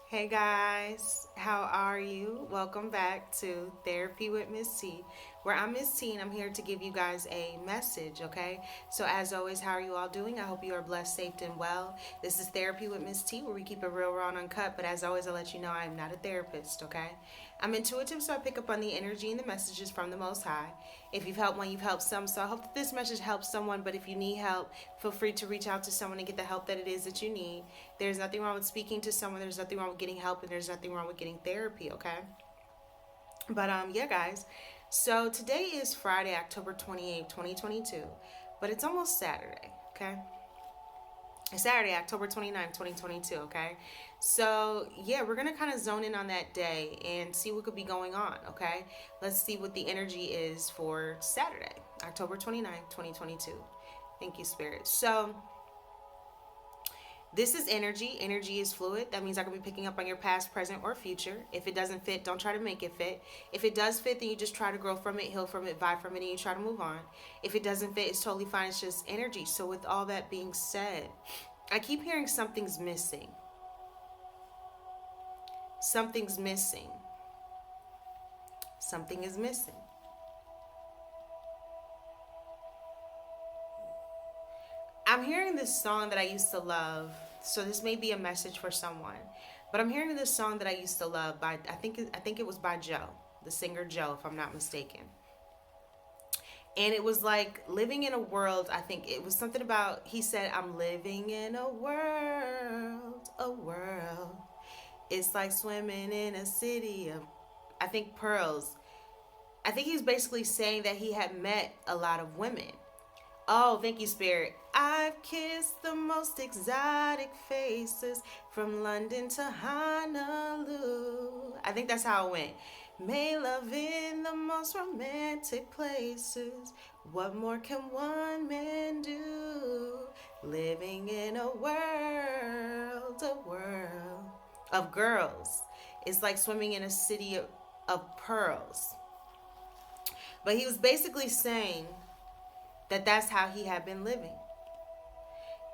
Hey guys, how are you? Welcome back to Therapy with Miss T, where I'm Miss T and I'm here to give you guys a message, okay? So, as always, how are you all doing? I hope you are blessed, safe, and well. This is Therapy with Miss T, where we keep it real, raw, and uncut, but as always, I'll let you know I am not a therapist, okay? I'm intuitive, so I pick up on the energy and the messages from the Most High. If you've helped one, you've helped some, so I hope that this message helps someone, but if you need help, feel free to reach out to someone and get the help that it is that you need. There's nothing wrong with speaking to someone. There's nothing wrong with getting help, and there's nothing wrong with getting therapy. Okay. But yeah, guys. So today is Friday, October 28th, 2022, but it's almost Saturday. Okay. It's Saturday, October 29th, 2022. Okay. So yeah, we're gonna kind of zone in on that day and see what could be going on. Okay. Let's see what the energy is for Saturday, October 29th, 2022. Thank you, Spirit. So this is energy. Energy is fluid. That means I could be picking up on your past, present, or future. If it doesn't fit, don't try to make it fit. If it does fit, then you just try to grow from it, heal from it, vibe from it, and you try to move on. If it doesn't fit, it's totally fine. It's just energy. So, with all that being said, I keep hearing something's missing. Something's missing. Something is missing. I'm hearing this song that I used to love. So this may be a message for someone, but I'm hearing this song that I used to love by I think it was by Joe, the singer Joe, if I'm not mistaken. And it was like living in a world. I think it was something about he said, "I'm living in a world, a world. It's like swimming in a city of, I think, pearls." I think he was basically saying that he had met a lot of women. Oh, thank you, Spirit. I've kissed the most exotic faces from London to Honolulu. I think that's how it went. May love in the most romantic places. What more can one man do? Living in a world of girls. It's like swimming in a city of pearls. But he was basically saying that that's how he had been living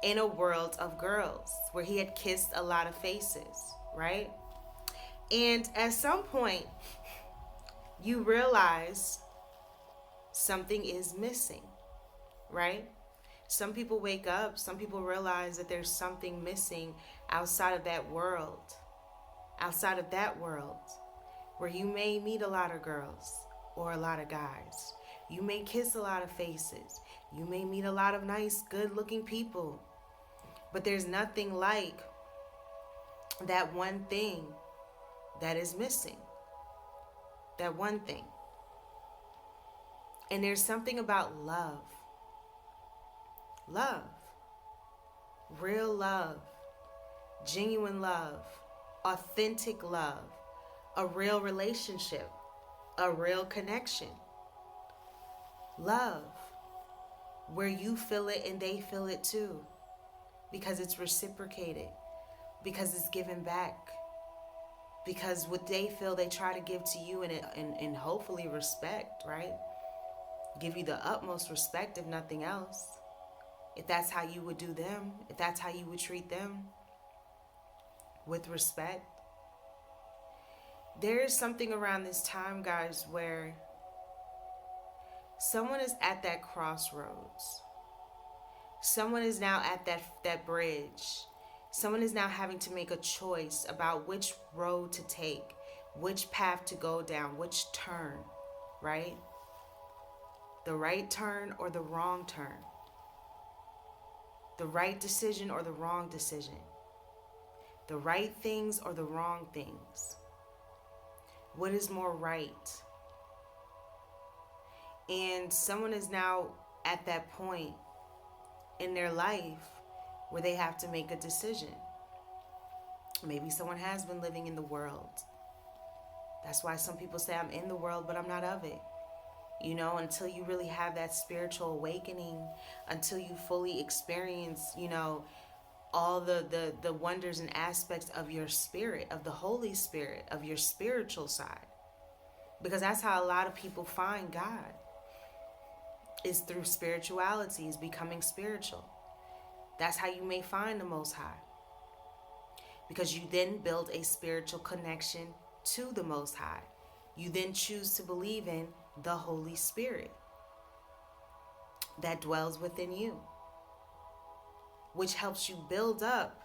in a world of girls where he had kissed a lot of faces, right? And at some point, you realize something is missing, right? Some people wake up, some people realize that there's something missing outside of that world, outside of that world where you may meet a lot of girls or a lot of guys. You may kiss a lot of faces. You may meet a lot of nice, good looking people. But there's nothing like that one thing that is missing. That one thing. And there's something about love. Love. Real love. Genuine love. Authentic love. A real relationship. A real connection. Love. Where you feel it and they feel it too. Because it's reciprocated. Because it's given back. Because what they feel, they try to give to you and hopefully respect, right? Give you the utmost respect, if nothing else. If that's how you would do them, if that's how you would treat them, with respect. There is something around this time, guys, where someone is at that crossroads. Someone is now at that bridge. Someone is now having to make a choice about which road to take, which path to go down, which turn, right? The right turn or the wrong turn. The right decision or the wrong decision. The right things or the wrong things. What is more right? And someone is now at that point in their life where they have to make a decision. Maybe someone has been living in the world. That's why some people say, I'm in the world, but I'm not of it. You know, until you really have that spiritual awakening, until you fully experience, you know, all the wonders and aspects of your spirit, of the Holy Spirit, of your spiritual side. Because that's how a lot of people find God, is through spirituality, is becoming spiritual. That's how you may find the Most High. because you then build a spiritual connection to the Most High. You then choose to believe in the Holy Spirit that dwells within you, which helps you build up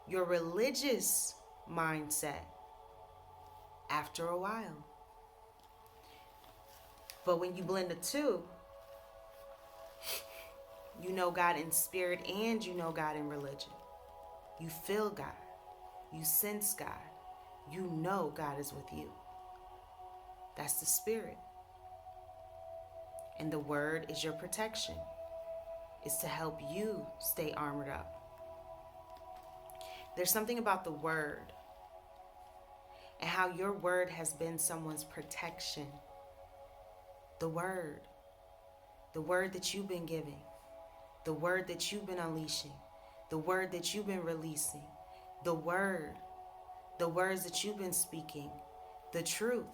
your religious mindset after a while. But when you blend the two, you know God in spirit and you know God in religion. You feel God. You sense God. You know God is with you. That's the spirit. And the word is your protection. It's to help you stay armored up. There's something about the word and how your word has been someone's protection. The word that you've been giving, the word that you've been unleashing, the word that you've been releasing, the words that you've been speaking, the truth.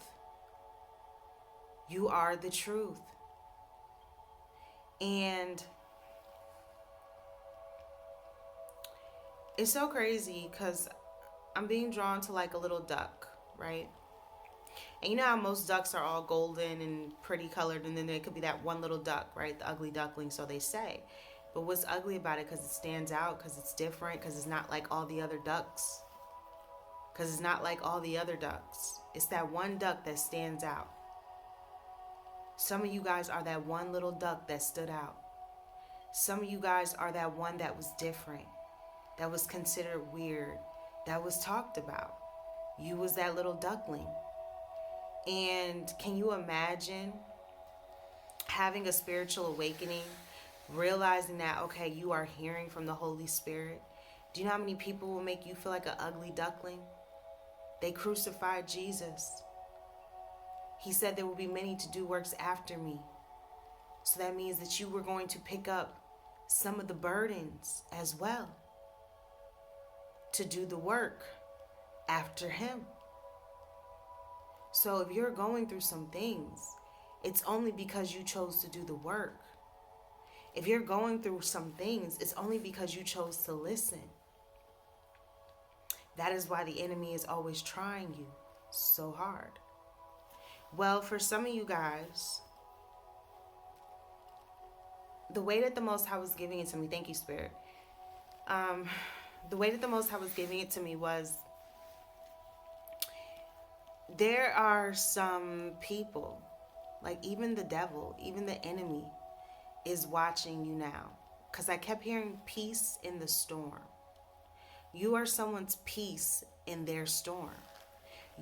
You are the truth. And it's so crazy because I'm being drawn to like a little duck, right? And you know how most ducks are all golden and pretty colored, and then there could be that one little duck, right? The ugly duckling, so they say. But what's ugly about it? Because it stands out, because it's different, because it's not like all the other ducks. Because it's not like all the other ducks. It's that one duck that stands out. Some of you guys are that one little duck that stood out. Some of you guys are that one that was different, that was considered weird, that was talked about. You was that little duckling. And can you imagine having a spiritual awakening, realizing that, okay, you are hearing from the Holy Spirit? Do you know how many people will make you feel like an ugly duckling? They crucified Jesus. He said there will be many to do works after me. So that means that you were going to pick up some of the burdens as well, to do the work after him. So if you're going through some things, it's only because you chose to do the work. If you're going through some things, it's only because you chose to listen. That is why the enemy is always trying you so hard. Well, for some of you guys, the way that the Most High was giving it to me, thank you, Spirit. The way that the Most High was giving it to me was, there are some people, like even the devil, even the enemy is watching you now. Because I kept hearing peace in the storm. You are someone's peace in their storm.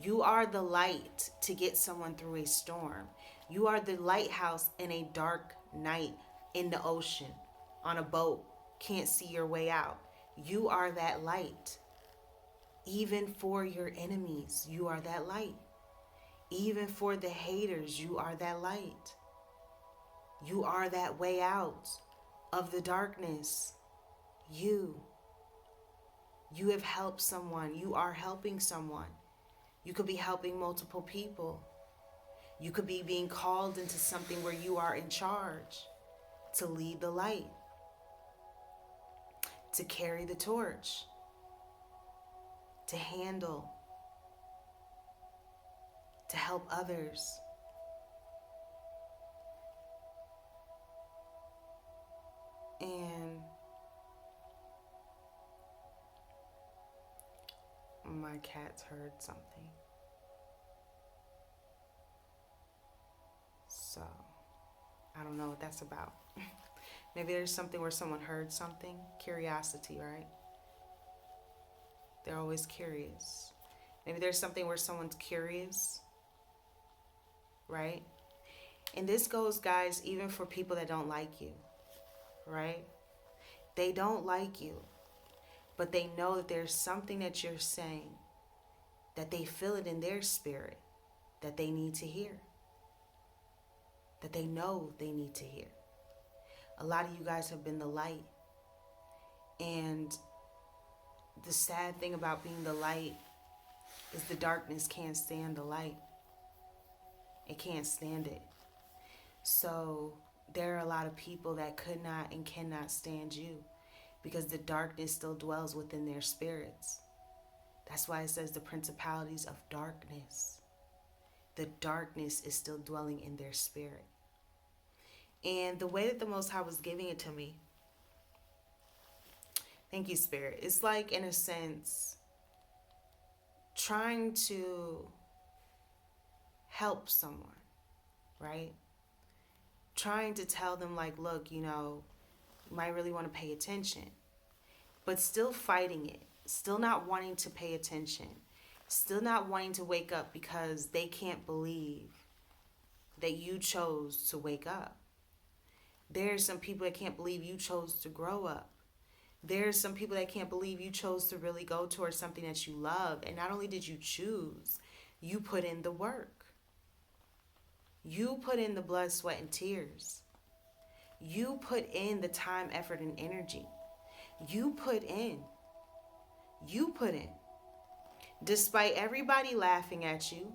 You are the light to get someone through a storm. You are the lighthouse in a dark night in the ocean, on a boat, can't see your way out. You are that light. Even for your enemies, you are that light. Even for the haters, you are that light. You are that way out of the darkness. You have helped someone. You are helping someone. You could be helping multiple people. You could be being called into something where you are in charge, to lead the light, to carry the torch, to handle, to help others. And my cat's heard something. So, I don't know what that's about. Maybe there's something where someone heard something. Curiosity, right? They're always curious. Maybe there's something where someone's curious, right? And this goes, guys, even for people that don't like you, right? They don't like you, but they know that there's something that you're saying, that they feel it in their spirit, that they need to hear, that they know they need to hear. A lot of you guys have been the light. And the sad thing about being the light is the darkness can't stand the light. It can't stand it. So there are a lot of people that could not and cannot stand you because the darkness still dwells within their spirits. That's why it says the principalities of darkness. The darkness is still dwelling in their spirit. And the way that the Most High was giving it to me, thank you, Spirit, it's like, in a sense, trying to help someone, right? Trying to tell them, like, look, you might really want to pay attention, but still fighting it, still not wanting to pay attention, still not wanting to wake up because they can't believe that you chose to wake up. There's some people that can't believe you chose to grow up. There's some people that can't believe you chose to really go towards something that you love. And not only did you choose, you put in the work. You put in the blood, sweat, and tears. You put in the time, effort, and energy. You put in. Despite everybody laughing at you,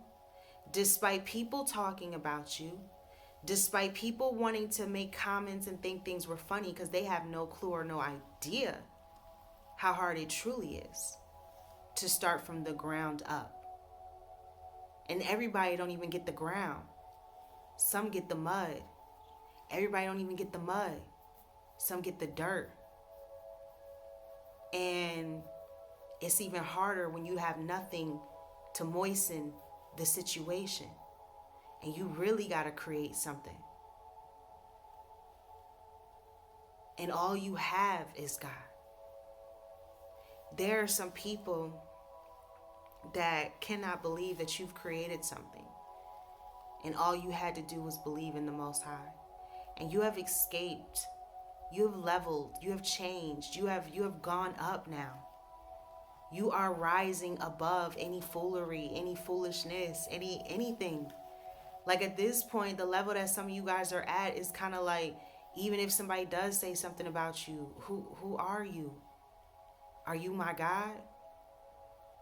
despite people talking about you, despite people wanting to make comments and think things were funny because they have no clue or no idea how hard it truly is to start from the ground up. And everybody don't even get the ground. Some get the mud. Everybody don't even get the mud. Some get the dirt. And it's even harder when you have nothing to moisten the situation. And you really got to create something. And all you have is God. There are some people that cannot believe that you've created something. And all you had to do was believe in the Most High. And you have escaped. You have leveled. You have changed. You have gone up now. You are rising above any foolery, any foolishness, anything. Like, at this point, the level that some of you guys are at is kind of like, even if somebody does say something about you, who are you? Are you my God?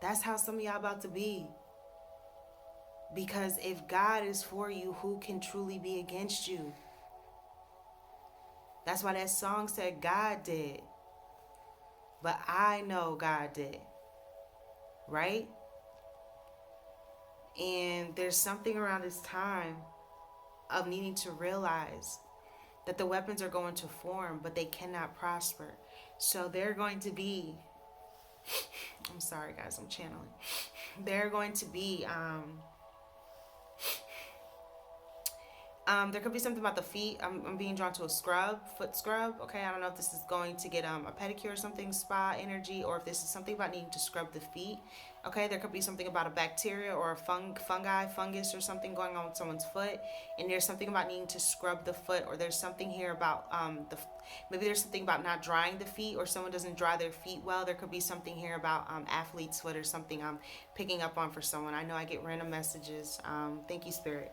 That's how some of y'all about to be. Because if God is for you, who can truly be against you? That's why that song said God did. But I know God did. Right? And there's something around this time of needing to realize that the weapons are going to form, but they cannot prosper. So they're going to be, I'm sorry guys, I'm channeling. They're going to be, there could be something about the feet. I'm being drawn to a foot scrub. Okay, I don't know if this is going to get a pedicure or something, spa energy, or if this is something about needing to scrub the feet. Okay, there could be something about a bacteria or a fungus or something going on with someone's foot, and there's something about needing to scrub the foot, or there's something here about maybe there's something about not drying the feet, or someone doesn't dry their feet well. There could be something here about athlete's foot or something I'm picking up on for someone. I know I get random messages. Thank you, Spirit.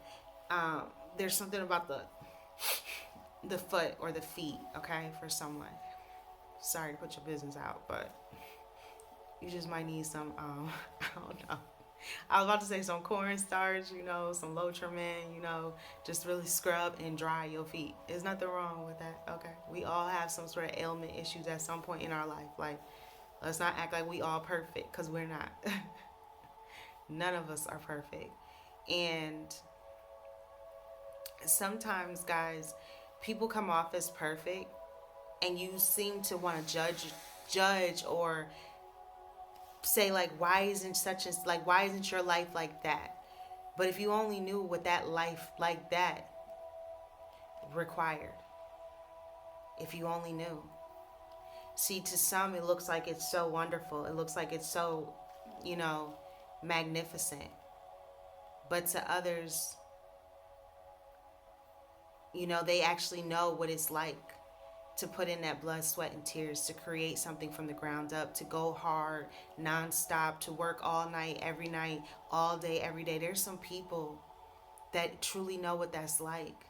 There's something about the foot or the feet, okay, for someone. Sorry to put your business out, but you just might need some, I don't know. I was about to say some cornstarch, some Lotrimin, just really scrub and dry your feet. There's nothing wrong with that, okay? We all have some sort of ailment issues at some point in our life. Like, let's not act like we all perfect, because we're not. None of us are perfect. And sometimes, guys, people come off as perfect and you seem to want to judge or say, like, why isn't your life like that? But if you only knew what that life like that required, if you only knew. See, to some it looks like it's so wonderful, it looks like it's so magnificent, but to others, they actually know what it's like to put in that blood, sweat, and tears, to create something from the ground up, to go hard, nonstop, to work all night, all day, every day. There's some people that truly know what that's like,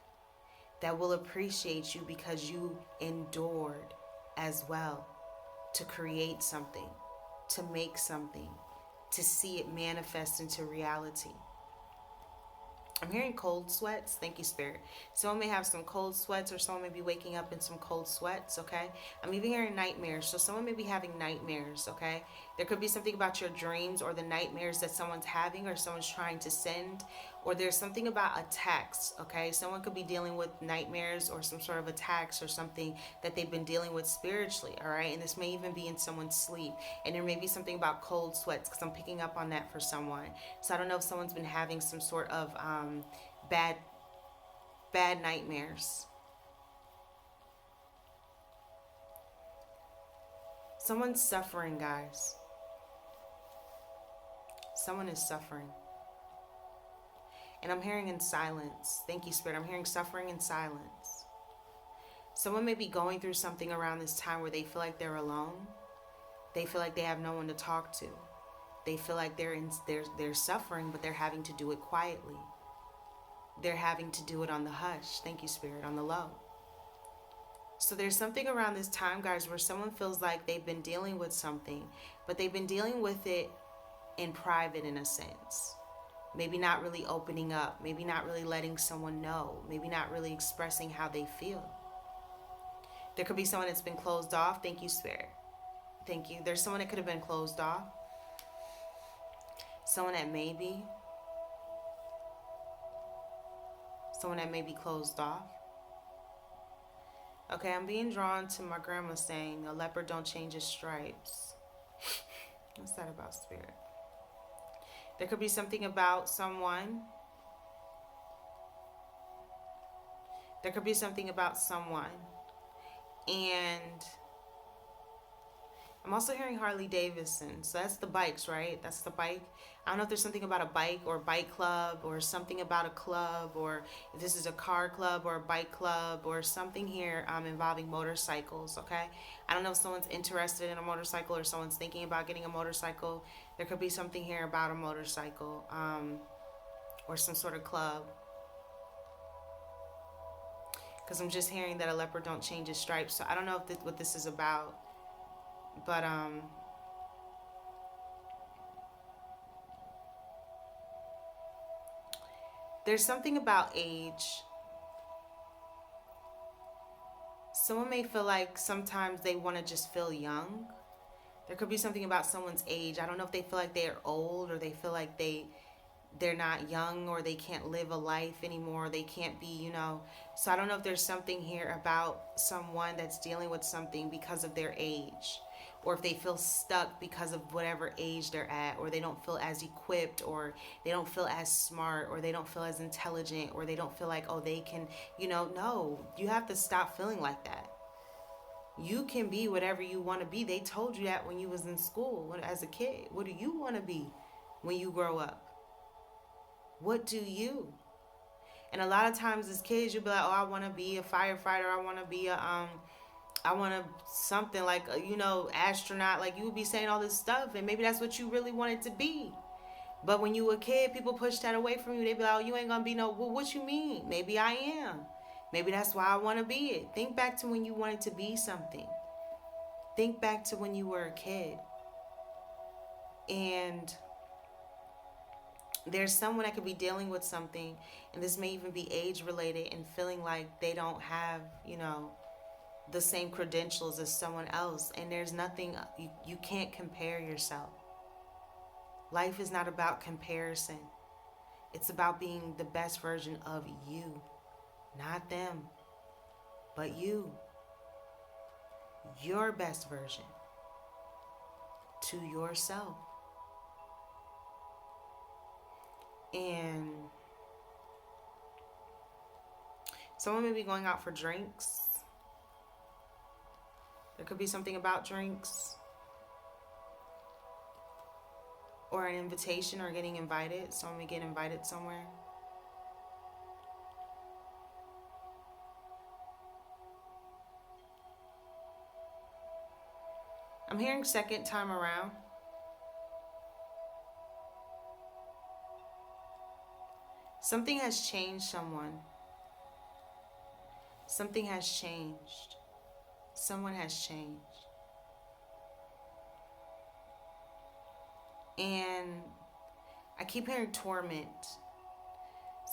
that will appreciate you because you endured as well to create something, to make something, to see it manifest into reality. I'm hearing cold sweats. Thank you, Spirit. Someone may have some cold sweats, or someone may be waking up in some cold sweats, okay? I'm even hearing nightmares. So someone may be having nightmares, okay? There could be something about your dreams or the nightmares that someone's having or someone's trying to send, or there's something about attacks, okay? Someone could be dealing with nightmares or some sort of attacks or something that they've been dealing with spiritually, all right? And this may even be in someone's sleep. And there may be something about cold sweats, because I'm picking up on that for someone. So I don't know if someone's been having some sort of bad nightmares. Someone's suffering, guys. Someone is suffering. And I'm hearing in silence. Thank you, Spirit. I'm hearing suffering in silence. Someone may be going through something around this time where they feel like they're alone. They feel like they have no one to talk to. They feel like they're suffering, but they're having to do it quietly. They're having to do it on the hush. Thank you, Spirit, on the low. So there's something around this time, guys, where someone feels like they've been dealing with something, but they've been dealing with it in private in a sense. Maybe not really opening up. Maybe not really letting someone know. Maybe not really expressing how they feel. There could be someone that's been closed off. Thank you, Spirit. Thank you. There's someone that could have been closed off. Someone that may be. Someone that may be closed off. Okay, I'm being drawn to my grandma saying, a leopard don't change his stripes. What's that about, Spirit? There could be something about someone. There could be something about someone. And I'm also hearing Harley Davidson. So that's the bikes, right? That's the bike. I don't know if there's something about a bike or bike club or something about a club, or if this is a car club or a bike club or something here involving motorcycles, okay? I don't know if someone's interested in a motorcycle or someone's thinking about getting a motorcycle. There could be something here about a motorcycle or some sort of club. Because I'm just hearing that a leopard don't change his stripes. So I don't know if what this is about. But there's something about age. Someone may feel like sometimes they want to just feel young. There could be something about someone's age. I don't know if they feel like they're old, or they feel like they're not young, or they can't live a life anymore. They can't be, So I don't know if there's something here about someone that's dealing with something because of their age, or if they feel stuck because of whatever age they're at, or they don't feel as equipped, or they don't feel as smart, or they don't feel as intelligent, or they don't feel like, oh, they can, no, you have to stop feeling like that. You can be whatever you want to be. They told you that when you was in school as a kid. What do you want to be when you grow up? What do you? And a lot of times as kids, you'll be like, oh, I want to be a firefighter. I want to be I want to something like, astronaut. Like, you would be saying all this stuff, and maybe that's what you really wanted to be. But when you were a kid, people pushed that away from you. They be like, oh, you ain't going to be no, well, what you mean? Maybe I am. Maybe that's why I want to be it. Think back to when you wanted to be something. Think back to when you were a kid. And there's someone that could be dealing with something, and this may even be age related, and feeling like they don't have, the same credentials as someone else. And there's nothing, you can't compare yourself. Life is not about comparison. It's about being the best version of you. Not them, but you. Your best version to yourself. And someone may be going out for drinks. There could be something about drinks, or an invitation, or getting invited. Someone may get invited somewhere. I'm hearing second time around. Something has changed someone. Something has changed. Someone has changed. And I keep hearing torment.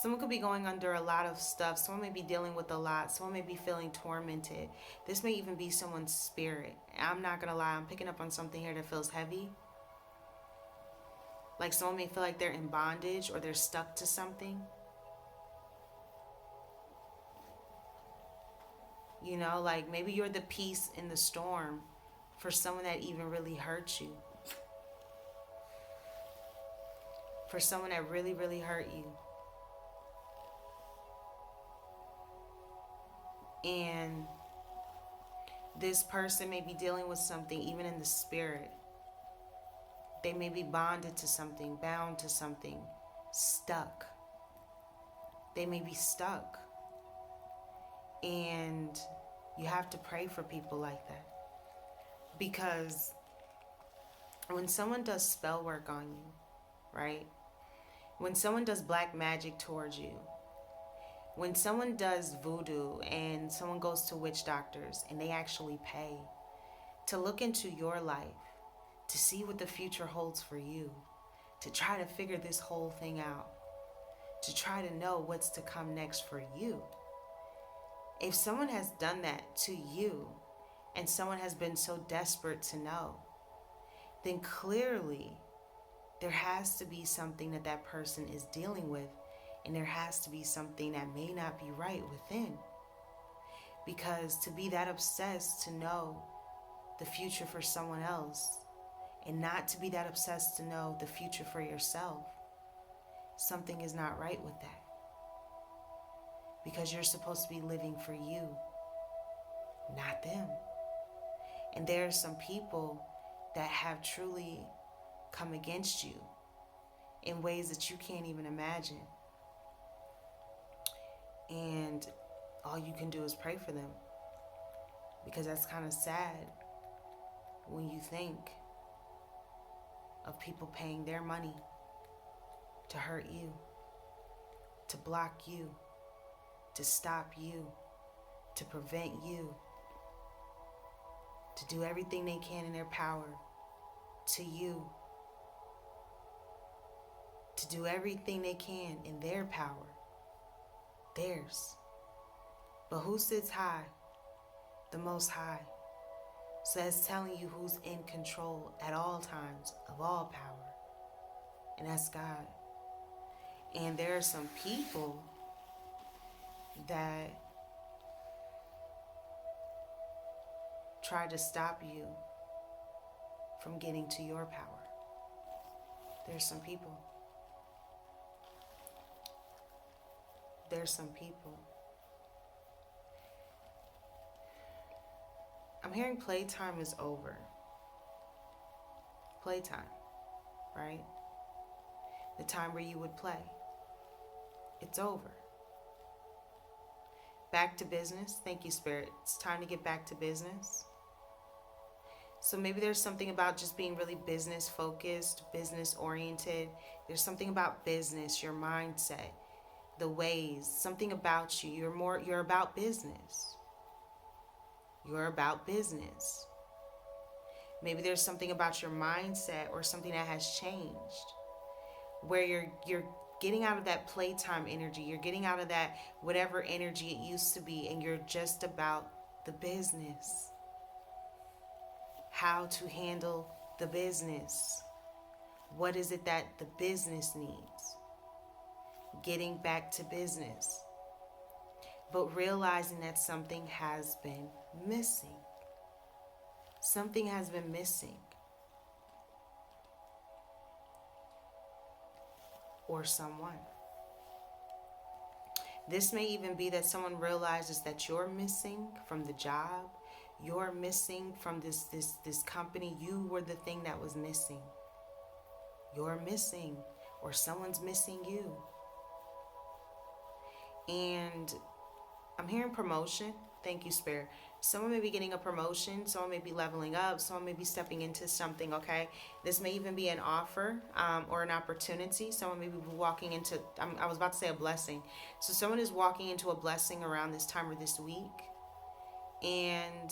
Someone could be going under a lot of stuff. Someone may be dealing with a lot. Someone may be feeling tormented. This may even be someone's spirit. I'm not going to lie. I'm picking up on something here that feels heavy. Like someone may feel like they're in bondage or they're stuck to something. You know, like maybe you're the peace in the storm for someone that even really hurt you. For someone that really, really hurt you. And this person may be dealing with something even in the spirit. They may be bonded to something, bound to something, stuck. They may be stuck. And you have to pray for people like that. Because when someone does spell work on you, right? When someone does black magic towards you, when someone does voodoo and someone goes to witch doctors and they actually pay to look into your life, to see what the future holds for you, to try to figure this whole thing out, to try to know what's to come next for you. If someone has done that to you and someone has been so desperate to know, then clearly there has to be something that that person is dealing with, and there has to be something that may not be right within. Because to be that obsessed to know the future for someone else and not to be that obsessed to know the future for yourself, something is not right with that. Because you're supposed to be living for you, not them. And there are some people that have truly come against you in ways that you can't even imagine. And all you can do is pray for them. Because that's kind of sad when you think of people paying their money to hurt you, to block you, to stop you, to prevent you, to do everything they can in their power to you, to do everything they can in their power, theirs. But who sits high? The Most High. So that's telling you who's in control at all times of all power. And that's God. And there are some people that try to stop you from getting to your power. There's some people. There's some people. I'm hearing playtime is over. Playtime, right? The time where you would play. It's over. Back to business. Thank you, Spirit. It's time to get back to business. So maybe there's something about just being really business focused, business oriented. There's something about business, your mindset, the ways, something about you. You're about business. You're about business. Maybe there's something about your mindset or something that has changed where you're getting out of that playtime energy. You're getting out of that whatever energy it used to be, and you're just about the business. How to handle the business. What is it that the business needs? Getting back to business. But realizing that something has been missing. Something has been missing. Or someone. This may even be that someone realizes that you're missing from the job. You're missing from this company. You were the thing that was missing. You're missing, or someone's missing you. And I'm hearing promotion. Thank you, Spirit. Someone may be getting a promotion. Someone may be leveling up. Someone may be stepping into something, okay? This may even be an offer or an opportunity. Someone may be walking into, I was about to say a blessing. So someone is walking into a blessing around this time or this week. And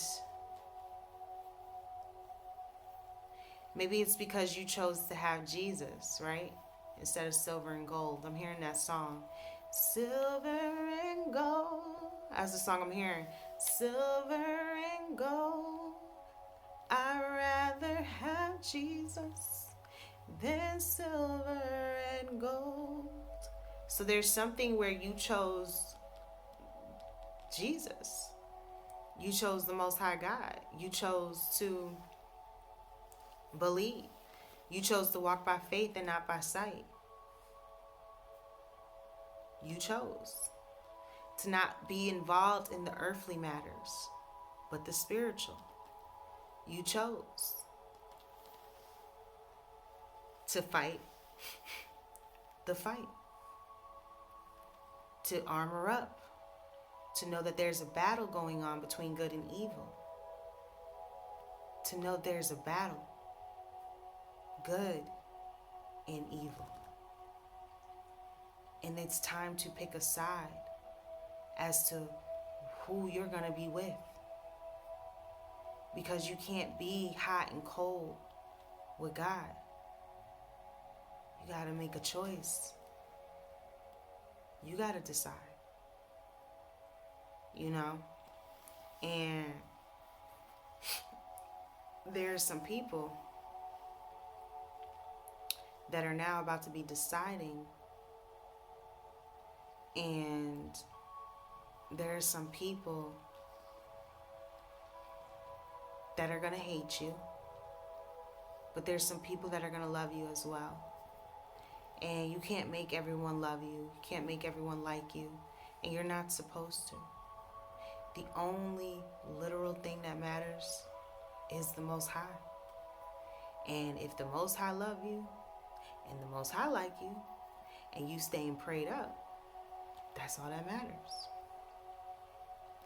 maybe it's because you chose to have Jesus, right? Instead of silver and gold. I'm hearing that song. Silver and gold. That's the song I'm hearing. Silver and gold. I'd rather have Jesus than silver and gold. So there's something where you chose Jesus. You chose the Most High God. You chose to believe. You chose to walk by faith and not by sight. You chose to not be involved in the earthly matters, but the spiritual. You chose to fight the fight, to armor up, to know that there's a battle going on between good and evil, to know there's a battle, good and evil. And it's time to pick a side as to who you're going to be with. Because you can't be hot and cold with God. You got to make a choice. You got to decide. You know? And there's some people that are now about to be deciding. And there are some people that are going to hate you. But there's some people that are going to love you as well. And you can't make everyone love you. You can't make everyone like you. And you're not supposed to. The only literal thing that matters is the Most High. And if the Most High love you, and the Most High like you, and you staying prayed up, that's all that matters.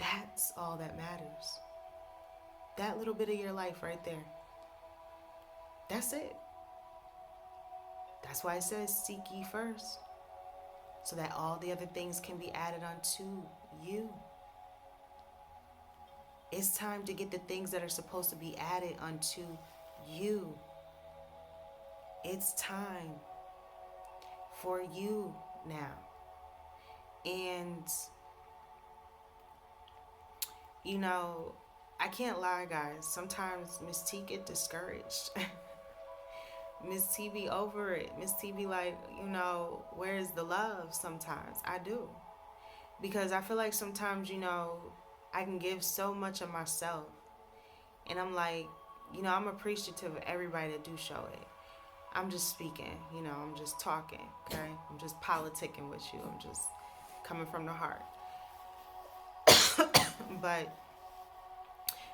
That's all that matters. That little bit of your life right there. That's it. That's why it says, seek ye first, so that all the other things can be added unto you. It's time to get the things that are supposed to be added unto you. It's time for you now. And, you know, I can't lie, guys. Sometimes Miss T get discouraged. Miss T be over it. Miss T be like, you know, where's the love sometimes? I do. Because I feel like sometimes, you know, I can give so much of myself. And I'm like, you know, I'm appreciative of everybody that do show it. I'm just speaking, you know, I'm just talking, okay? I'm just politicking with you. I'm just coming from the heart. But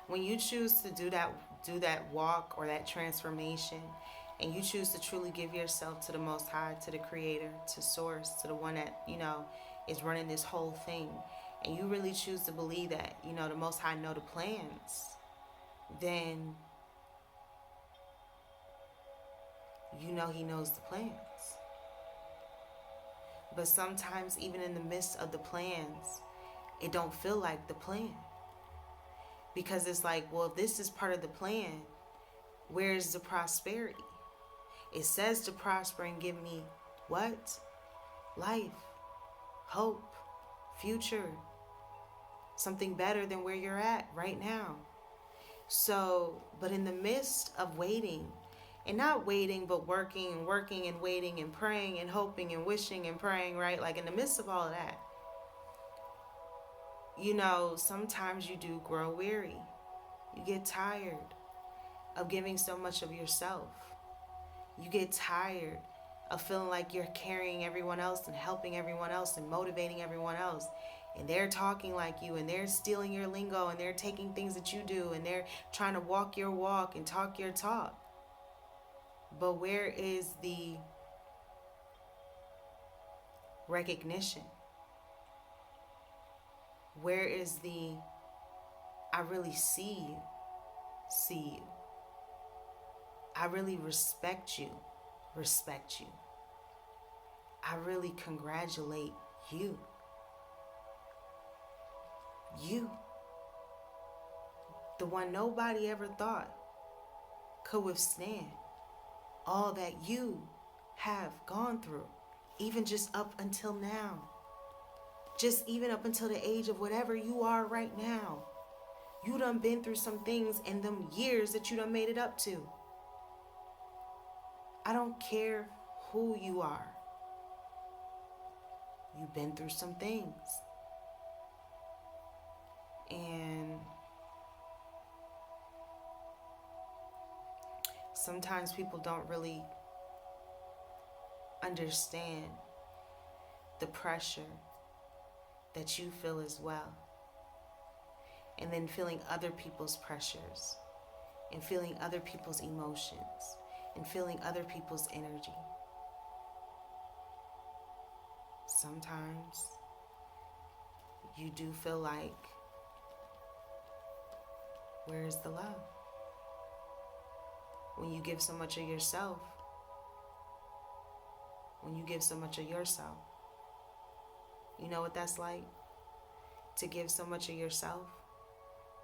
when you choose to do that walk or that transformation, and you choose to truly give yourself to the Most High, to the Creator, to Source, to the one that, you know, is running this whole thing, and you really choose to believe that, you know, the Most High know the plans, then you know He knows the plans. But sometimes, even in the midst of the plans, it don't feel like the plan. Because it's like, well, if this is part of the plan, where's the prosperity? It says to prosper and give me what? Life, hope, future, something better than where you're at right now. So, but in the midst of waiting, and not waiting, but working and working and waiting and praying and hoping and wishing and praying, right? Like in the midst of all of that, you know, sometimes you do grow weary. You get tired of giving so much of yourself. You get tired of feeling like you're carrying everyone else and helping everyone else and motivating everyone else. And they're talking like you, and they're stealing your lingo, and they're taking things that you do, and they're trying to walk your walk and talk your talk. But where is the recognition? Where is the, I really see you. I really respect you. I really congratulate you. You. The one nobody ever thought could withstand all that you have gone through, even just up until now. Just even up until the age of whatever you are right now. You done been through some things in them years that you done made it up to. I don't care who you are. You've been through some things. And sometimes people don't really understand the pressure that you feel as well. And then feeling other people's pressures, and feeling other people's emotions, and feeling other people's energy. Sometimes you do feel like, where is the love? When you give so much of yourself, you know what that's like? To give so much of yourself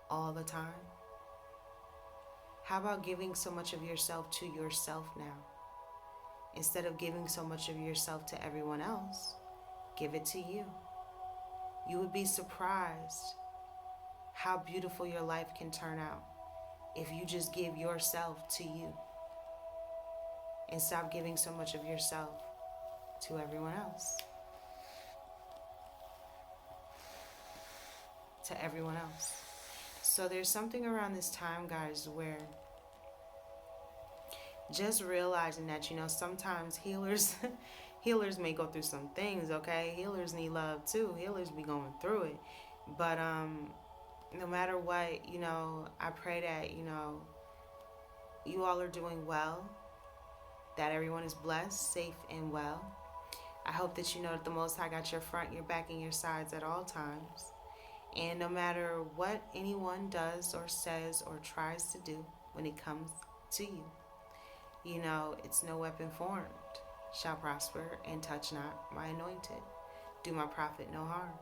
all the time. How about giving so much of yourself to yourself now? Instead of giving so much of yourself to everyone else, give it to you. You would be surprised how beautiful your life can turn out if you just give yourself to you and stop giving so much of yourself to everyone else. So there's something around this time, guys, where just realizing that, sometimes healers may go through some things, okay? Healers need love too. Healers be going through it. But no matter what, I pray that, you all are doing well, that everyone is blessed, safe, and well. I hope that you know that the Most High got your front, your back, and your sides at all times. And no matter what anyone does or says or tries to do when it comes to you, it's no weapon formed shall prosper, and touch not my anointed. Do my prophet no harm.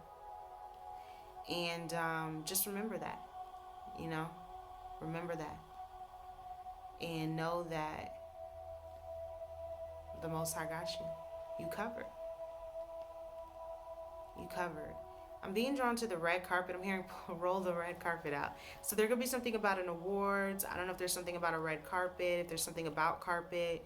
And just remember that, remember that. And know that the Most High got you. You covered. I'm being drawn to the red carpet. I'm hearing roll the red carpet out. So there could be something about an awards. I don't know if there's something about a red carpet, if there's something about carpet.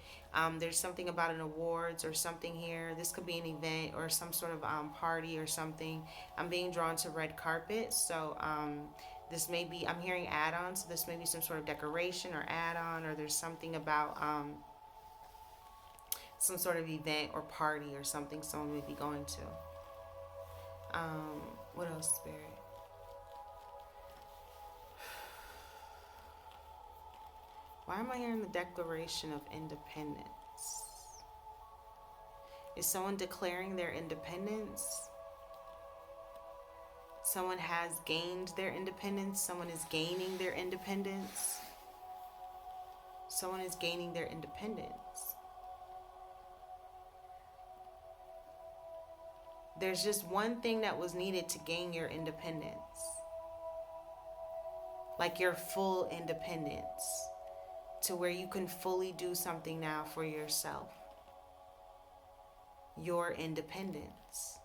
There's something about an awards or something here. This could be an event or some sort of party or something. I'm being drawn to red carpet. So this may be, I'm hearing add-on. So this may be some sort of decoration or add-on, or there's something about some sort of event or party or something someone may be going to. What else, Spirit? Why am I hearing the Declaration of Independence? Is someone declaring their independence? Someone has gained their independence. Someone is gaining their independence. Someone is gaining their independence. There's just one thing that was needed to gain your independence. Like your full independence. To where you can fully do something now for yourself. Your independence.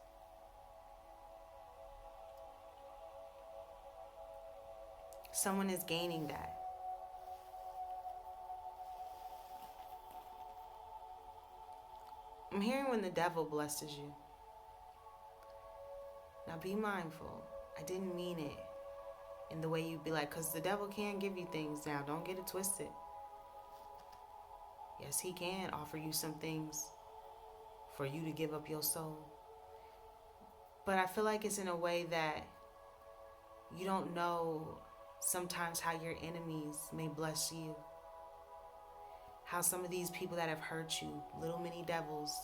Someone is gaining that. I'm hearing when the devil blesses you. Now be mindful. I didn't mean it in the way you'd be like, because the devil can give you things now. Don't get it twisted. Yes, he can offer you some things for you to give up your soul. But I feel like it's in a way that you don't know sometimes how your enemies may bless you. How some of these people that have hurt you, little mini devils,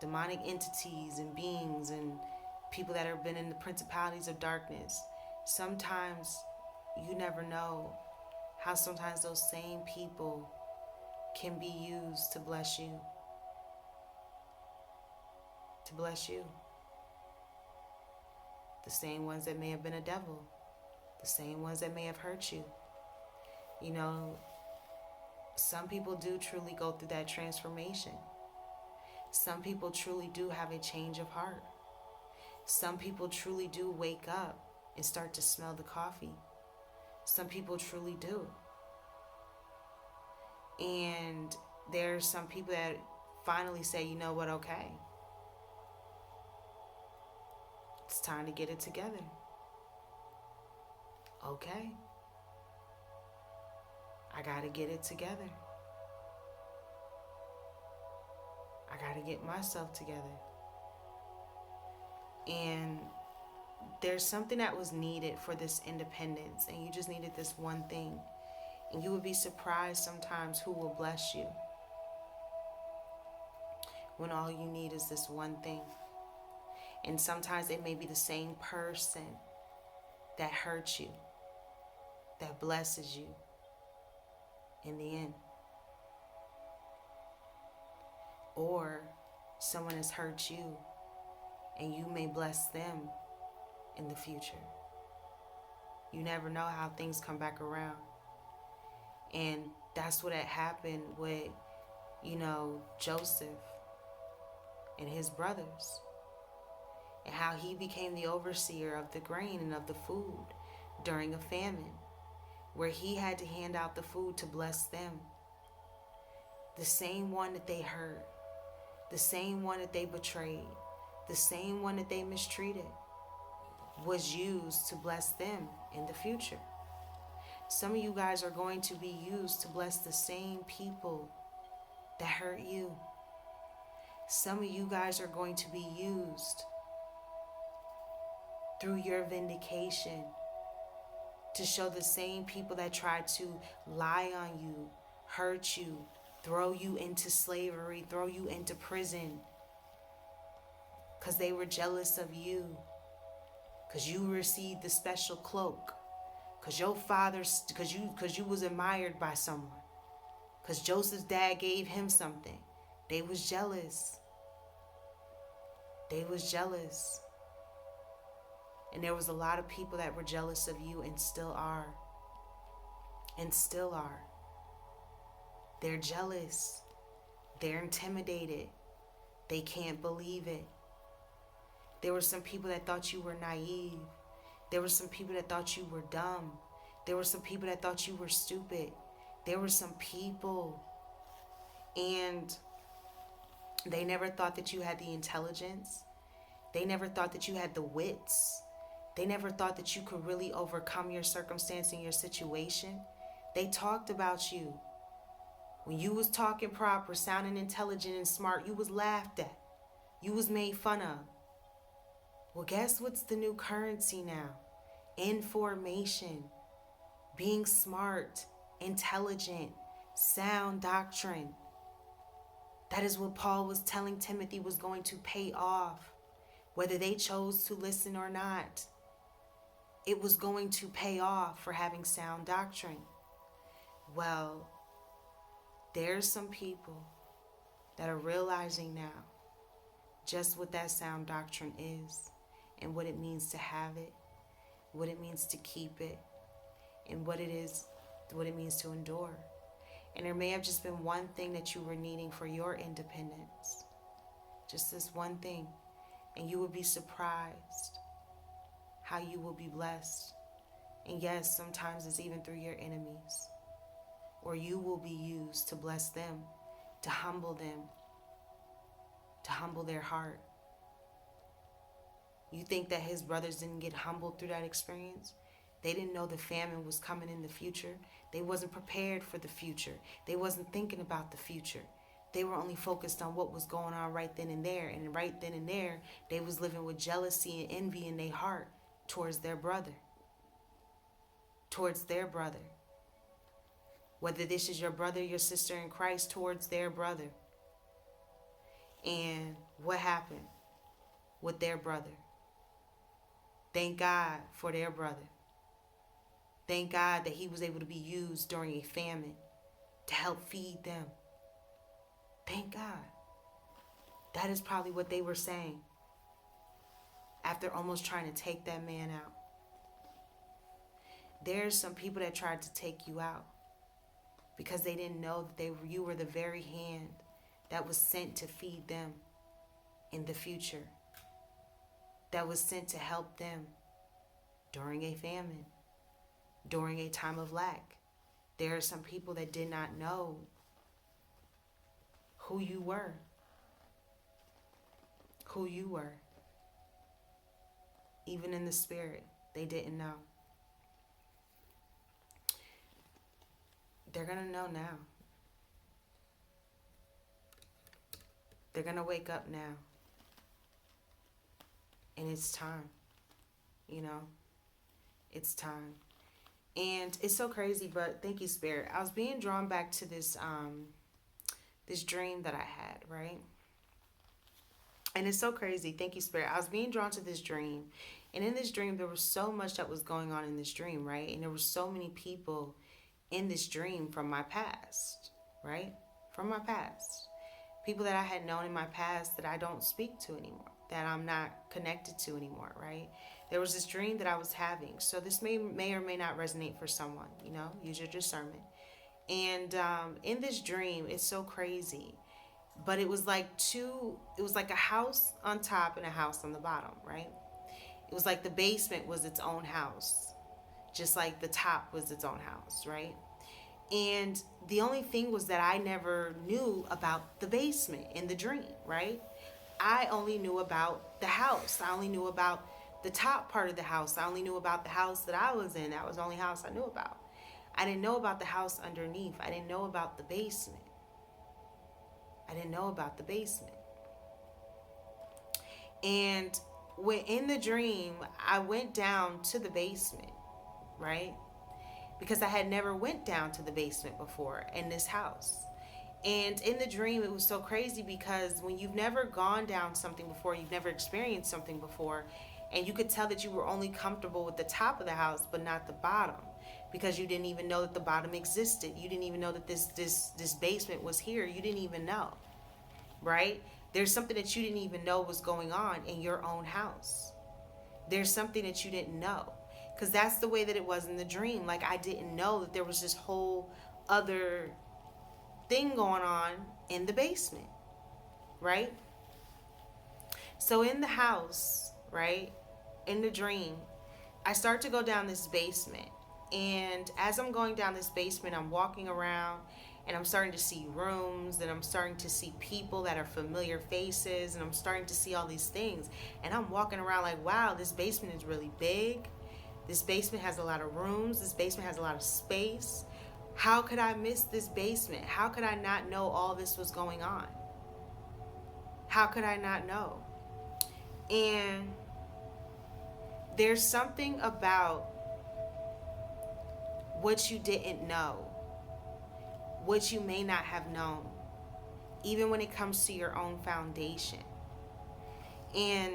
demonic entities and beings and people that have been in the principalities of darkness, sometimes you never know how sometimes those same people can be used to bless you. To bless you. The same ones that may have been a devil. The same ones that may have hurt you. Some people do truly go through that transformation. Some people truly do have a change of heart. Some people truly do wake up and start to smell the coffee. Some people truly do. And there's some people that finally say, you know what, okay, it's time to get it together. Okay, I gotta get it together. I gotta get myself together. And there's something that was needed for this independence, and you just needed this one thing. And you would be surprised sometimes who will bless you when all you need is this one thing. And sometimes it may be the same person that hurts you, that blesses you in the end. Or someone has hurt you and you may bless them in the future. You never know how things come back around. And that's what had happened with, Joseph and his brothers, and how he became the overseer of the grain and of the food during a famine, where he had to hand out the food to bless them. The same one that they hurt, the same one that they betrayed, the same one that they mistreated, was used to bless them in the future. Some of you guys are going to be used to bless the same people that hurt you. Some of you guys are going to be used through your vindication to show the same people that tried to lie on you, hurt you, throw you into slavery, throw you into prison, because they were jealous of you, because you received the special cloak, because your father, because you was admired by someone, because Joseph's dad gave him something. They was jealous. They was jealous. And there was a lot of people that were jealous of you and still are. And still are. They're jealous. They're intimidated. They can't believe it. There were some people that thought you were naive. There were some people that thought you were dumb. There were some people that thought you were stupid. There were some people, and they never thought that you had the intelligence. They never thought that you had the wits. They never thought that you could really overcome your circumstance and your situation. They talked about you. When you was talking proper, sounding intelligent and smart, you was laughed at. You was made fun of. Well, guess what's the new currency now? Information. Being smart, intelligent, sound doctrine. That is what Paul was telling Timothy was going to pay off, whether they chose to listen or not. It was going to pay off for having sound doctrine. Well, there's some people that are realizing now just what that sound doctrine is and what it means to have it, what it means to keep it, and what it means to endure. And there may have just been one thing that you were needing for your independence. Just this one thing. And you will be surprised how you will be blessed. And yes, sometimes it's even through your enemies. Or you will be used to bless them, to humble their heart. You think that his brothers didn't get humbled through that experience? They didn't know the famine was coming in the future. They wasn't prepared for the future. They wasn't thinking about the future. They were only focused on what was going on right then and there. And right then and there, they was living with jealousy and envy in their heart towards their brother. Towards their brother. Whether this is your brother, your sister in Christ, towards their brother. And what happened with their brother? Thank God for their brother. Thank God that he was able to be used during a famine to help feed them. Thank God. That is probably what they were saying after almost trying to take that man out. There's some people that tried to take you out because they didn't know that you were the very hand that was sent to feed them in the future. that was sent to help them during a famine, during a time of lack. There are some people that did not know who you were. Who you were. Even in the spirit, they didn't know. They're going to know now. They're going to wake up now. And it's time. You know? It's time. And it's so crazy, but thank you, Spirit. I was being drawn back to this this dream that I had, right? And it's so crazy. Thank you, Spirit. I was being drawn to this dream. And in this dream, there was so much that was going on in this dream, right? And there were so many people in this dream from my past, right? From my past. People that I had known in my past that I don't speak to anymore, that I'm not connected to anymore, right? There was this dream that I was having. So this may or may not resonate for someone, you know, use your discernment. And in this dream, it's so crazy. But it was like a house on top and a house on the bottom, right? It was like the basement was its own house, just like the top was its own house, right? And the only thing was that I never knew about the basement in the dream, right? I only knew about the house. I only knew about the top part of the house. I only knew about the house that I was in. That was the only house I knew about. I didn't know about the house underneath. I didn't know about the basement. I didn't know about the basement. And when in the dream, I went down to the basement, right? Because I had never went down to the basement before in this house. And in the dream, it was so crazy because when you've never gone down something before, you've never experienced something before, and you could tell that you were only comfortable with the top of the house, but not the bottom, because you didn't even know that the bottom existed. You didn't even know that this basement was here. You didn't even know, right? There's something that you didn't even know was going on in your own house. There's something that you didn't know, because that's the way that it was in the dream. Like, I didn't know that there was this whole other thing going on in the basement, right? So in the house, right, in the dream, I start to go down this basement. And as I'm going down this basement, I'm walking around and I'm starting to see rooms, and I'm starting to see people that are familiar faces, and I'm starting to see all these things. And I'm walking around like, wow, this basement is really big. This basement has a lot of rooms. This basement has a lot of space. How could I miss this basement? How could I not know all this was going on? How could I not know? And there's something about what you didn't know, what you may not have known, even when it comes to your own foundation. And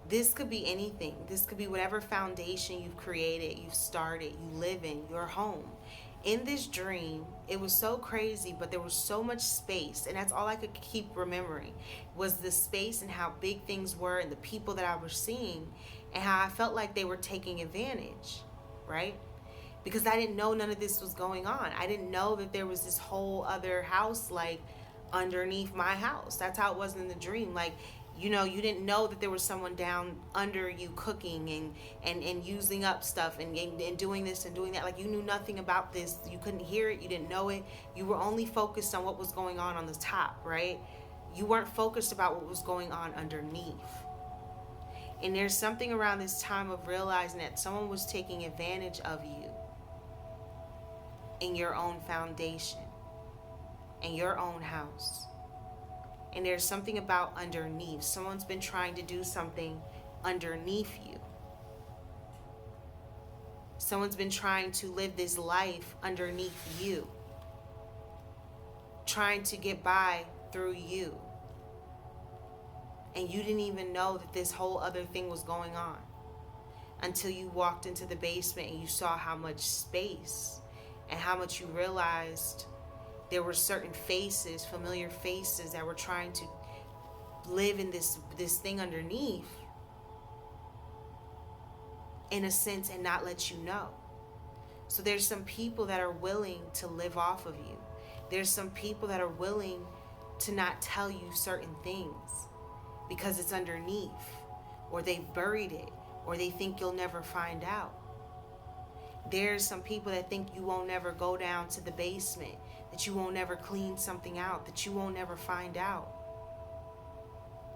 this could be anything. This could be whatever foundation you've created, you've started, you live in, your home. In this dream, it was so crazy, but there was so much space, and that's all I could keep remembering, was the space and how big things were and the people that I was seeing and how I felt like they were taking advantage, right? Because I didn't know none of this was going on. I didn't know that there was this whole other house, like, underneath my house. That's how it was in the dream. Like, you know, you didn't know that there was someone down under you cooking and using up stuff and doing this and doing that. Like, you knew nothing about this. You couldn't hear it. You didn't know it. You were only focused on what was going on the top, right? You weren't focused about what was going on underneath. And there's something around this time of realizing that someone was taking advantage of you in your own foundation, in your own house. And there's something about underneath. Someone's been trying to do something underneath you. Someone's been trying to live this life underneath you, trying to get by through you. And you didn't even know that this whole other thing was going on until you walked into the basement and you saw how much space and how much you realized there were certain faces, familiar faces, that were trying to live in this thing underneath, in a sense, and not let you know. So there's some people that are willing to live off of you. There's some people that are willing to not tell you certain things. because it's underneath, or they've buried it, or they think you'll never find out. There's some people that think you won't never go down to the basement, that you won't never clean something out, that you won't never find out.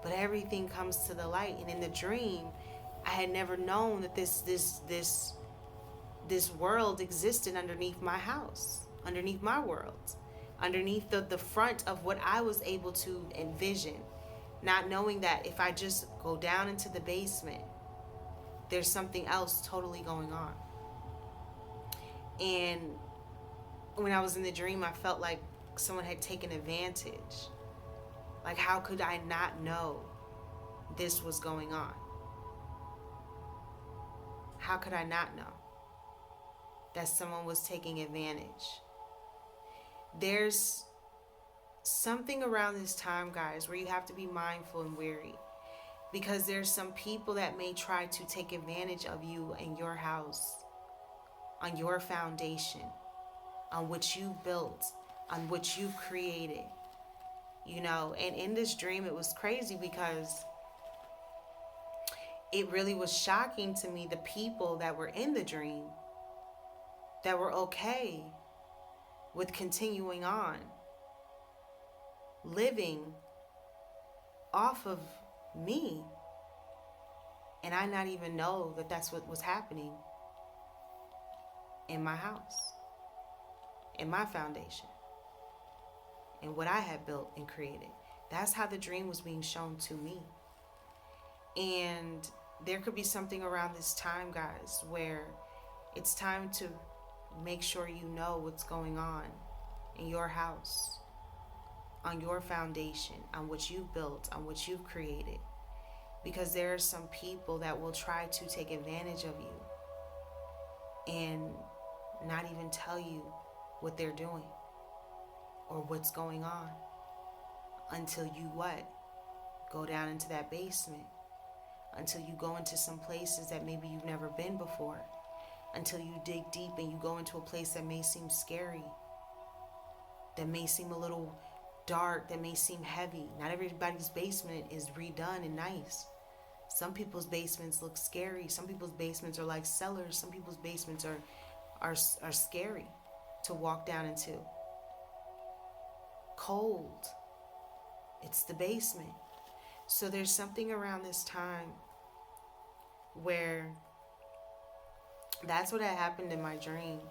But everything comes to the light. And in the dream, I had never known that this world existed underneath my house, underneath my world, underneath the front of what I was able to envision, not knowing that if I just go down into the basement, there's something else totally going on. And when I was in the dream, I felt like someone had taken advantage. Like, how could I not know this was going on? How could I not know that someone was taking advantage? There's something around this time, guys, where you have to be mindful and wary, because there's some people that may try to take advantage of you and your house, on your foundation, on what you built, on what you created, you know. And in this dream, it was crazy because it really was shocking to me, the people that were in the dream that were okay with continuing on living off of me, and I not even know that that's what was happening in my house, in my foundation, in what I had built and created. That's how the dream was being shown to me. And there could be something around this time, guys, where it's time to make sure you know what's going on in your house, on your foundation, on what you've built, on what you've created. Because there are some people that will try to take advantage of you and not even tell you what they're doing or what's going on until you what? Go down into that basement, until you go into some places that maybe you've never been before, until you dig deep and you go into a place that may seem scary, that may seem a little dark, that may seem heavy. Not everybody's basement is redone and nice. Some people's basements look scary. Some people's basements are like cellars. Some people's basements are scary to walk down into. Cold. It's the basement. So there's something around this time where that's what had happened in my dream.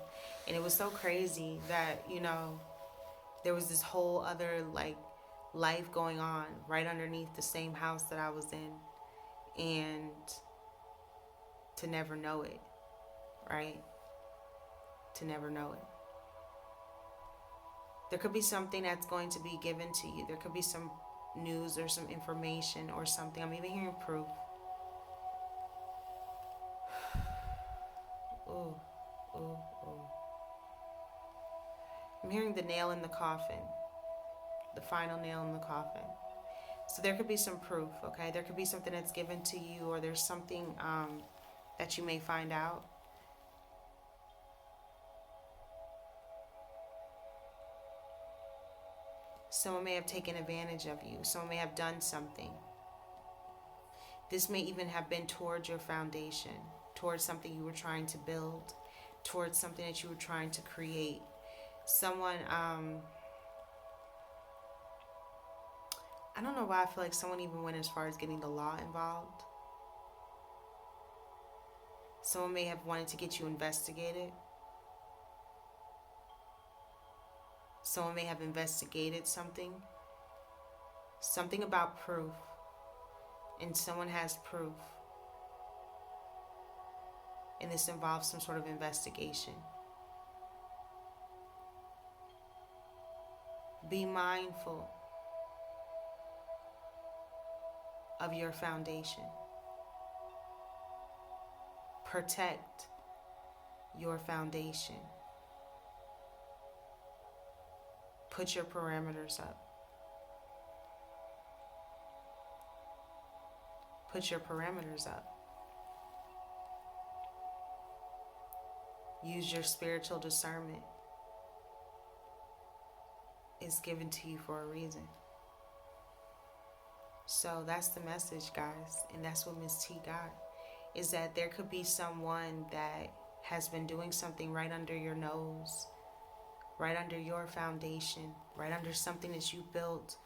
And it was so crazy that, you know, there was this whole other like life going on right underneath the same house that I was in, and to never know it, right? To never know it. There could be something that's going to be given to you. There could be some news or some information or something. I'm even hearing proof. Ooh, ooh, ooh. I'm hearing the nail in the coffin, the final nail in the coffin. So there could be some proof, okay? There could be something that's given to you, or there's something that you may find out. Someone may have taken advantage of you. Someone may have done something. This may even have been towards your foundation, towards something you were trying to build, towards something that you were trying to create. Someone, I don't know why I feel like someone even went as far as getting the law involved. Someone may have wanted to get you investigated. Someone may have investigated something about proof, and someone has proof. And this involves some sort of investigation. Be mindful of your foundation. Protect your foundation. Put your parameters up. Put your parameters up. Use your spiritual discernment. It's given to you for a reason. So that's the message, guys. And that's what Miss T got. Is that there could be someone that has been doing something right under your nose, right under your foundation, right under something that you built,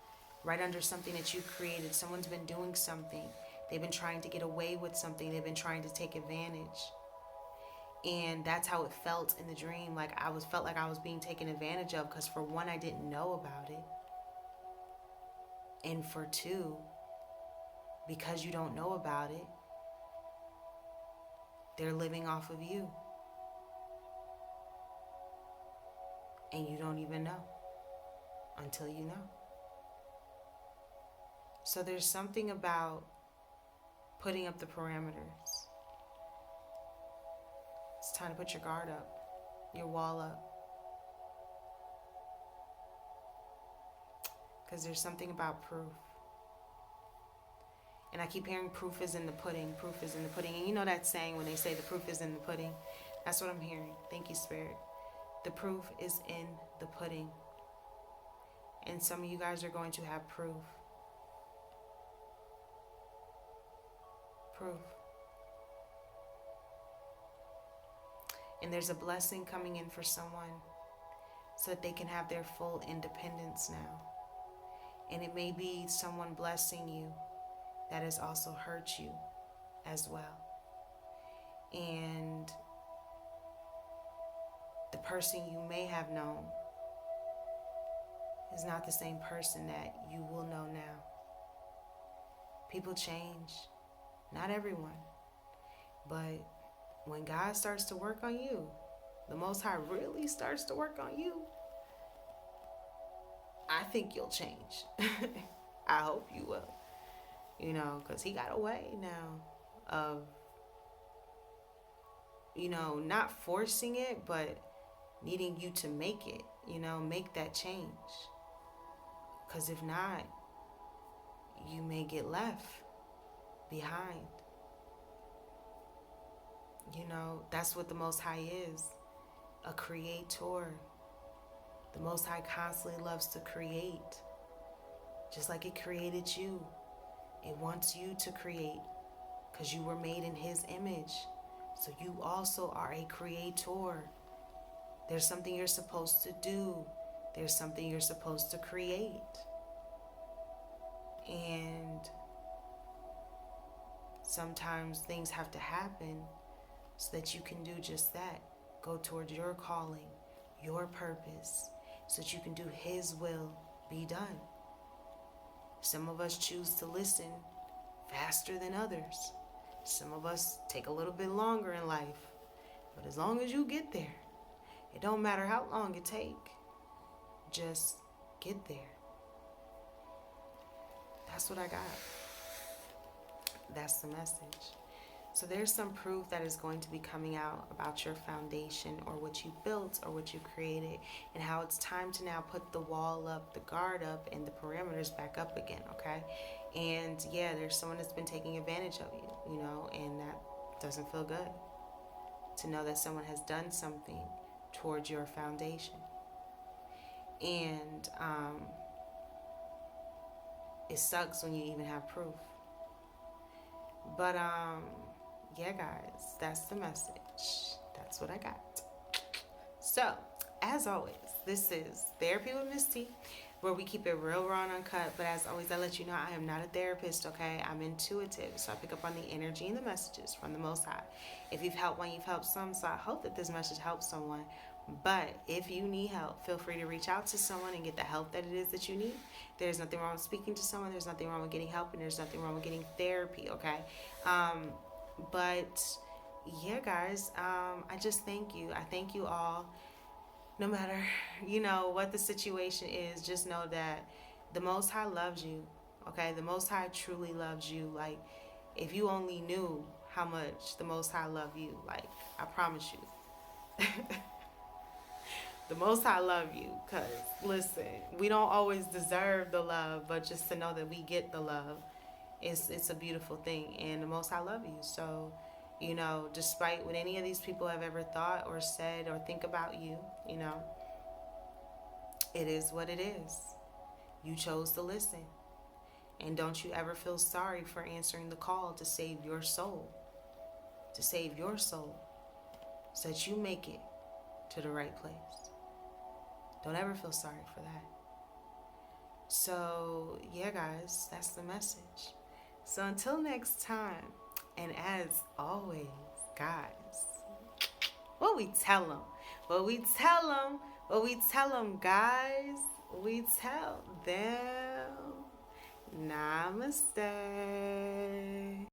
right under something that you created. Someone's been doing something. They've been trying to get away with something. They've been trying to take advantage. And that's how it felt in the dream. Like felt like I was being taken advantage of, because for one, I didn't know about it. And for two, because you don't know about it, they're living off of you. And you don't even know until you know. So there's something about putting up the parameters. It's time to put your guard up, your wall up. Because there's something about proof. And I keep hearing proof is in the pudding, proof is in the pudding. And you know that saying when they say the proof is in the pudding? That's what I'm hearing. Thank you, Spirit. The proof is in the pudding. And some of you guys are going to have proof. Proof. And there's a blessing coming in for someone so that they can have their full independence now. And it may be someone blessing you that has also hurt you as well. And the person you may have known is not the same person that you will know now. People change. Not everyone. But when God starts to work on you, the Most High really starts to work on you, I think you'll change. I hope you will. You know, because he got a way now of, you know, not forcing it, but needing you to make it, you know, make that change. Because if not, you may get left behind. You know, that's what the Most High is, a creator. The Most High constantly loves to create, just like it created you. It wants you to create because you were made in his image. So you also are a creator. There's something you're supposed to do. There's something you're supposed to create. And sometimes things have to happen so that you can do just that. Go towards your calling, your purpose, so that you can do his will be done. Some of us choose to listen faster than others. Some of us take a little bit longer in life. But as long as you get there, it don't matter how long it take. Just get there. That's what I got. That's the message. So there's some proof that is going to be coming out about your foundation or what you built or what you created, and how it's time to now put the wall up, the guard up, and the perimeters back up again, okay? And yeah, there's someone that's been taking advantage of you, you know, and that doesn't feel good. To know that someone has done something towards your foundation. And it sucks when you even have proof. But yeah, guys, that's the message. That's what I got. So, as always, this is Therapy with Miss T, where we keep it real, raw, and uncut. But as always, I let you know I am not a therapist, okay? I'm intuitive, so I pick up on the energy and the messages from the Most High. If you've helped one, you've helped some, so I hope that this message helps someone. But if you need help, feel free to reach out to someone and get the help that it is that you need. There's nothing wrong with speaking to someone. There's nothing wrong with getting help, and there's nothing wrong with getting therapy, okay? But yeah, guys, I just thank you. I thank you all. No matter, you know, what the situation is, just know that the Most High loves you, okay? The Most High truly loves you. Like, if you only knew how much the Most High loves you, like, I promise you. The Most High love you, because, listen, we don't always deserve the love, but just to know that we get the love, it's a beautiful thing. And the Most High love you. So, you know, despite what any of these people have ever thought or said or think about you, you know, it is what it is. You chose to listen. And don't you ever feel sorry for answering the call to save your soul. To save your soul. So that you make it to the right place. Don't ever feel sorry for that. So, yeah, guys, that's the message. So until next time, and as always, guys, what we tell them, guys, we tell them, namaste.